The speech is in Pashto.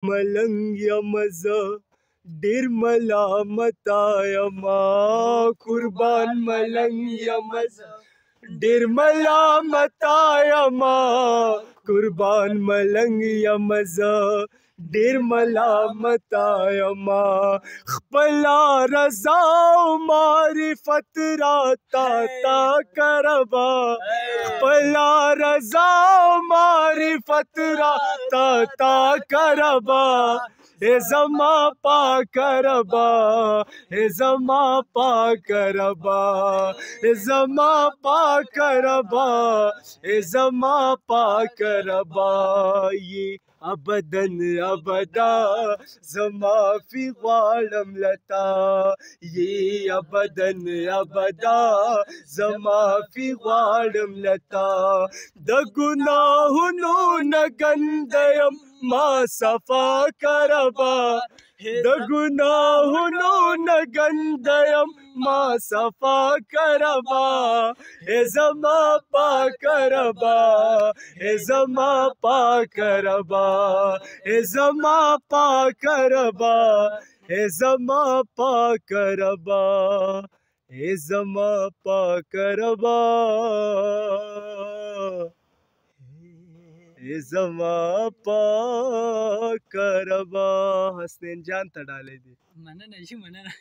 ملنګ یم زه ډېر ملامته یمه قربان ملنګ یم زه ډېر ملامته یمه قربان ملنګ یم زه ډېر ملامته یمه خپله رضا او معرفت راته تا کربه خپله رضا او معرفت راته تا کربه ای زما پاک ربا ای زما پاک ربا ای زما پاک ربا ای زما پاک ربا یې ابدن ابدا زما فی غواړم لتا یې ابدن ابدا زما فی غواړم لتا د ګناهونو نه ګنده یم ما صفا کربا د ګناهونو نه ګنده یم ما صفا کربا ای زما پاک ربا ای زما پاک ربا ای زما پاک ربا ای زما پاک ربا ای زما پاک ربا ای زما پاک ربا حسنین جان ته ډالۍ دي مننه مننه